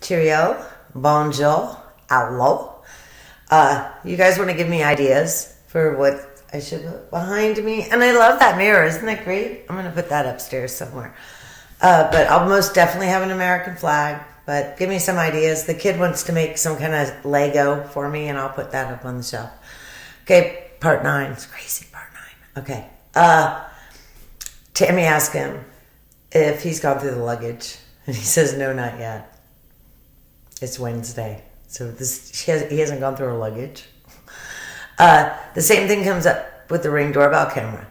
cheerio, bonjour, hello. You guys want to give me ideas for what I should put behind me? And I love that mirror. Isn't that great? I'm going to put that upstairs somewhere. But I'll most definitely have an American flag. But give me some ideas. The kid wants to make some kind of Lego for me, and I'll put that up on the shelf. Okay, part 9. It's crazy, part 9. Okay. Tammy asked him if he's gone through the luggage. And he says, no, not yet. It's Wednesday. So he hasn't gone through her luggage. The same thing comes up with the Ring doorbell camera.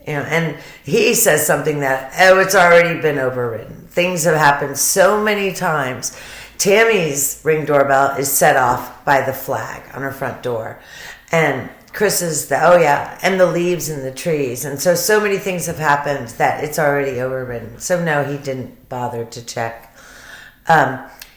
You know, and he says something that, it's already been overridden. Things have happened so many times. Tammy's Ring doorbell is set off by the flag on her front door. And Chris's, and the leaves in the trees. And so many things have happened that it's already overridden. So no, he didn't bother to check.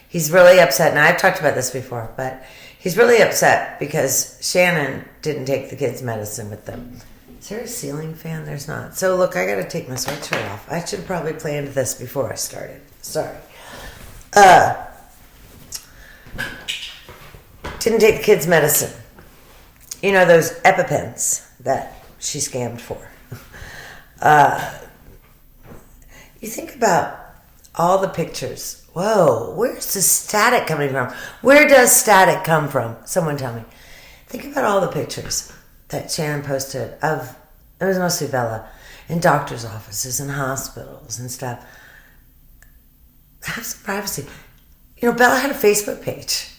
He's really upset. And I've talked about this before, but he's really upset because Shannon didn't take the kids' medicine with them. Is there a ceiling fan? There's not. So look, I got to take my sweatshirt off. I should have probably planned this before I started. Sorry. Didn't take the kids' medicine. You know, those EpiPens that she scammed for. You think about all the pictures. Whoa, where's the static coming from? Where does static come from? Someone tell me. Think about all the pictures that Shannon posted of, it was mostly Bella, in doctor's offices and hospitals and stuff. Have some privacy. You know, Bella had a Facebook page.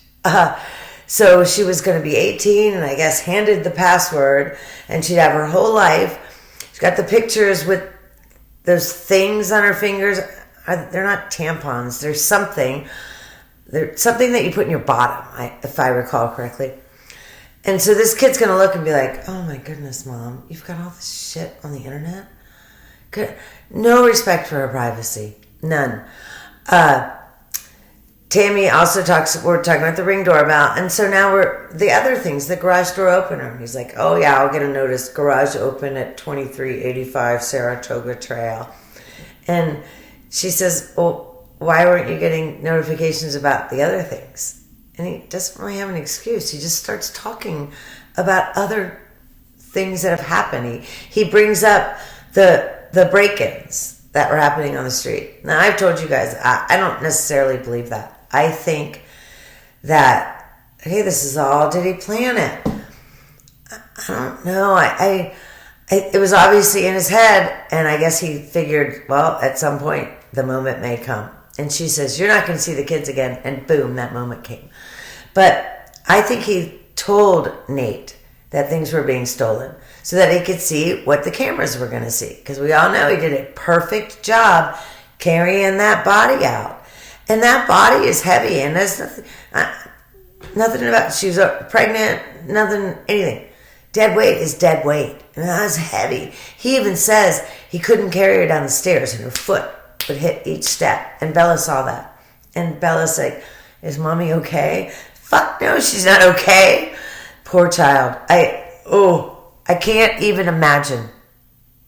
So she was going to be 18 and I guess handed the password and she'd have her whole life. She's got the pictures with those things on her fingers. They're not tampons. There's something. They're something that you put in your bottom, if I recall correctly. And so this kid's going to look and be like, oh my goodness, Mom, you've got all this shit on the internet? Good. No respect for her privacy. None. Tammy also we're talking about the Ring doorbell. And so now the other things, the garage door opener. And he's like, oh yeah, I'll get a notice. Garage open at 2385 Saratoga Trail. And she says, well, why weren't you getting notifications about the other things? And he doesn't really have an excuse. He just starts talking about other things that have happened. He brings up the break-ins that were happening on the street. Now, I've told you guys, I don't necessarily believe that. I think that, hey, this is all, did he plan it? I don't know. It was obviously in his head, and I guess he figured, well, at some point, the moment may come. And she says, you're not going to see the kids again. And boom, that moment came. But I think he told Nate that things were being stolen so that he could see what the cameras were going to see. Because we all know he did a perfect job carrying that body out. And that body is heavy. And there's nothing about, she was pregnant, nothing, anything. Dead weight is dead weight. And that was heavy. He even says he couldn't carry her down the stairs and her foot would hit each step. And Bella saw that. And Bella's like, is Mommy okay? Fuck no, she's not okay. Poor child. I can't even imagine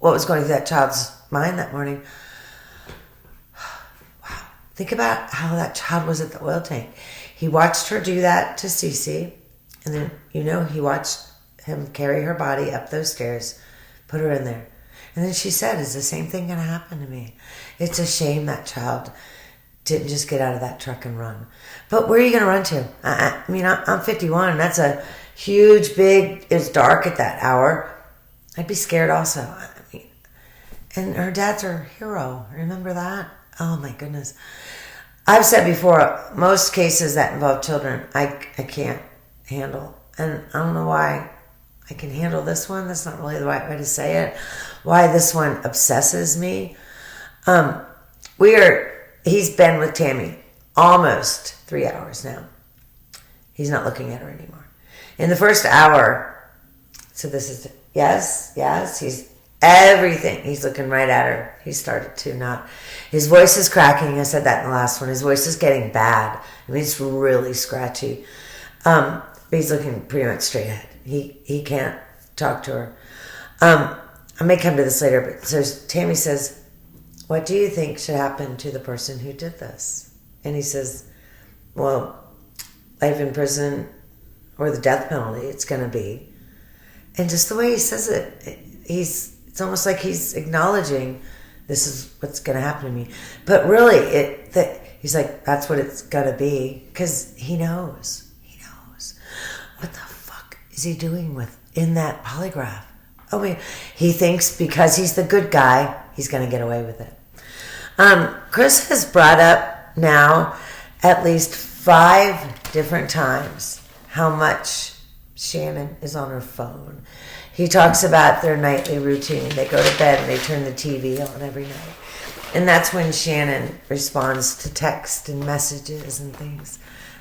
what was going through that child's mind that morning. Wow. Think about how that child was at the oil tank. He watched her do that to Cece. And then, he watched him carry her body up those stairs, put her in there. And then she said, is the same thing going to happen to me? It's a shame that child didn't just get out of that truck and run. But where are you going to run to? I'm 51, and that's a huge, big, it's dark at that hour. I'd be scared also. And her dad's her hero. Remember that? Oh, my goodness. I've said before, most cases that involve children, I can't handle. And I don't know why I can handle this one. That's not really the right way to say it. Why this one obsesses me. He's been with Tammy almost 3 hours now. He's not looking at her anymore. In the first hour, so this is, yes, he's everything. He's looking right at her. He started to not. His voice is cracking. I said that in the last one. His voice is getting bad. It's really scratchy. But he's looking pretty much straight ahead. He can't talk to her. I may come to this later, but so Tammy says, what do you think should happen to the person who did this? And he says, well, life in prison or the death penalty, it's going to be. And just the way he says it, it's almost like he's acknowledging this is what's going to happen to me. But really, he's like, that's what it's going to be, because he knows. He knows. What the fuck is he doing in that polygraph? I mean, he thinks because he's the good guy, he's going to get away with it. Chris has brought up now at least 5 different times how much Shannon is on her phone. He talks about their nightly routine. They go to bed and they turn the TV on every night. And that's when Shannon responds to text and messages and things.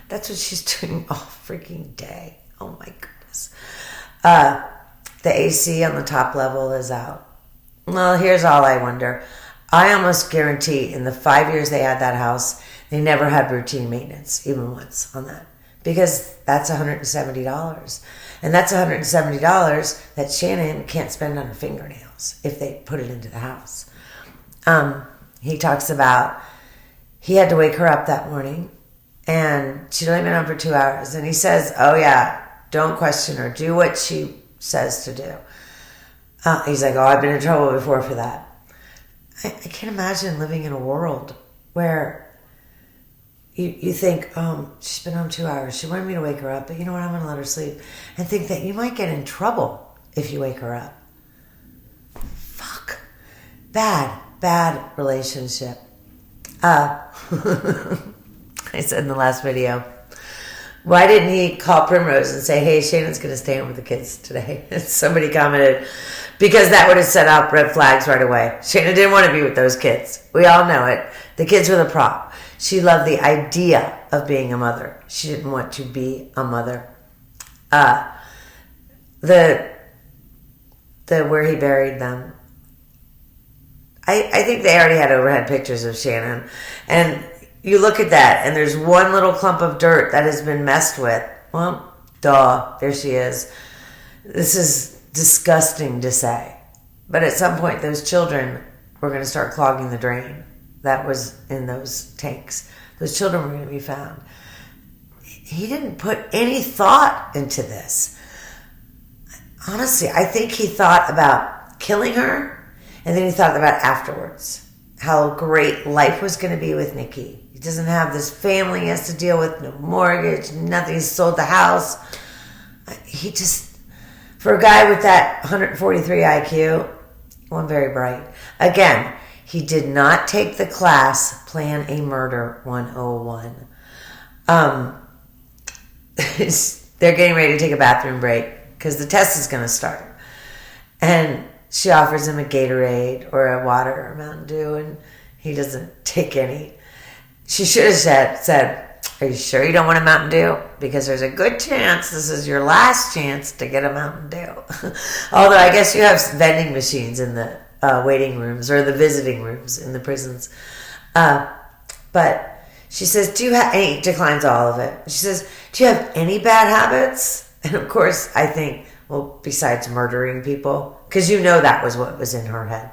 That's what she's doing all freaking day. Oh my goodness. The AC on the top level is out. Well, here's all I wonder. I almost guarantee in the 5 years they had that house, they never had routine maintenance, even once on that. Because that's $170. And that's $170 that Shannon can't spend on her fingernails if they put it into the house. He talks about he had to wake her up that morning and she'd only been on for 2 hours. And he says, oh yeah, don't question her. Do what she says to do. He's like, oh, I've been in trouble before for that. I can't imagine living in a world where you think, she's been home 2 hours. She wanted me to wake her up, but you know what? I'm going to let her sleep. And think that you might get in trouble if you wake her up. Fuck. Bad relationship. I said in the last video, why didn't he call Primrose and say, hey, Shannon's going to stay home with the kids today? Somebody commented, because that would have set up red flags right away. Shannon didn't want to be with those kids. We all know it. The kids were the prop. She loved the idea of being a mother. She didn't want to be a mother. The where he buried them. I think they already had overhead pictures of Shannon. And you look at that, and there's one little clump of dirt that has been messed with. Well, duh, there she is. This is disgusting to say. But at some point, those children were going to start clogging the drain that was in those tanks. Those children were going to be found. He didn't put any thought into this. Honestly, I think he thought about killing her, and then he thought about afterwards how great life was going to be with Nikki. He doesn't have this family he has to deal with, no mortgage, nothing. He sold the house. He just, for a guy with that 143 IQ, one very bright. Again, he did not take the class Plan a Murder 101. They're getting ready to take a bathroom break because the test is going to start. And she offers him a Gatorade or a water or a Mountain Dew, and he doesn't take any. She should have said, are you sure you don't want a Mountain Dew? Because there's a good chance this is your last chance to get a Mountain Dew. Although I guess you have vending machines in the waiting rooms or the visiting rooms in the prisons. But she says, do you have any, declines all of it. She says, do you have any bad habits? And of course, I think, well, besides murdering people, because you know that was what was in her head.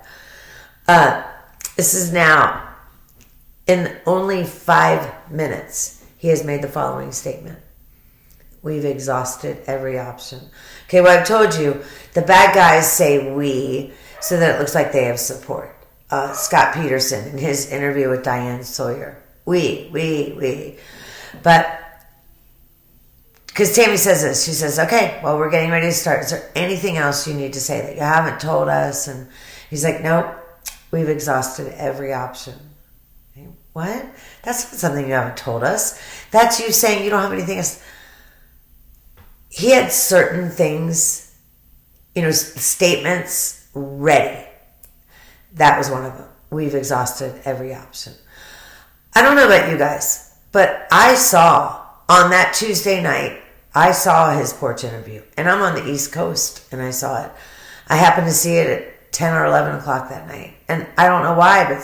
This is now, in only 5 minutes, he has made the following statement. We've exhausted every option. Okay, well, I've told you, the bad guys say we, so that it looks like they have support. Scott Peterson, in his interview with Diane Sawyer. We. But, because Tammy says this, she says, okay, well, we're getting ready to start. Is there anything else you need to say that you haven't told us? And he's like, nope, we've exhausted every option. What? That's not something you haven't told us. That's you saying you don't have anything else. He had certain things, statements ready. That was one of them. We've exhausted every option. I don't know about you guys, but I saw on that Tuesday night, I saw his porch interview. And I'm on the East Coast, and I saw it. I happened to see it at 10 or 11 o'clock that night. And I don't know why, but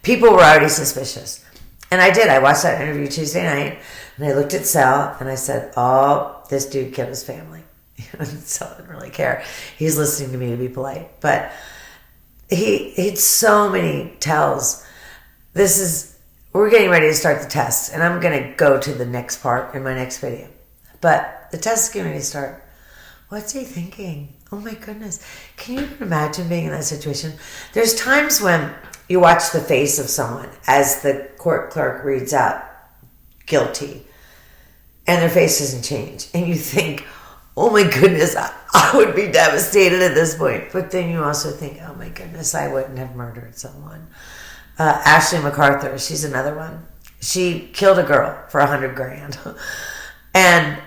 people were already suspicious. And I did. I watched that interview Tuesday night, and I looked at Sal, and I said, oh, this dude killed his family. Sal didn't really care. He's listening to me to be polite. But he had so many tells. This is we're getting ready to start the test, and I'm going to go to the next part in my next video. But the test is getting ready to start. What's he thinking? Oh my goodness. Can you imagine being in that situation? There's times when you watch the face of someone as the court clerk reads out guilty, and their face doesn't change. And you think, oh my goodness, I would be devastated at this point. But then you also think, oh my goodness, I wouldn't have murdered someone. Ashley MacArthur, she's another one. She killed a girl for $100,000. And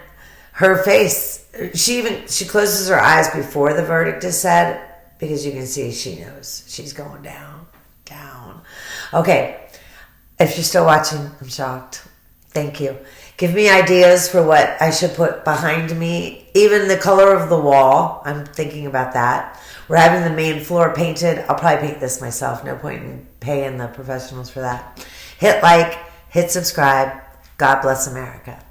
her face, she closes her eyes before the verdict is said, because you can see she knows she's going down. Okay, if you're still watching, I'm shocked. Thank you. Give me ideas for what I should put behind me. Even the color of the wall, I'm thinking about that. We're having the main floor painted. I'll probably paint this myself. No point in paying the professionals for that. Hit like, hit subscribe. God bless America.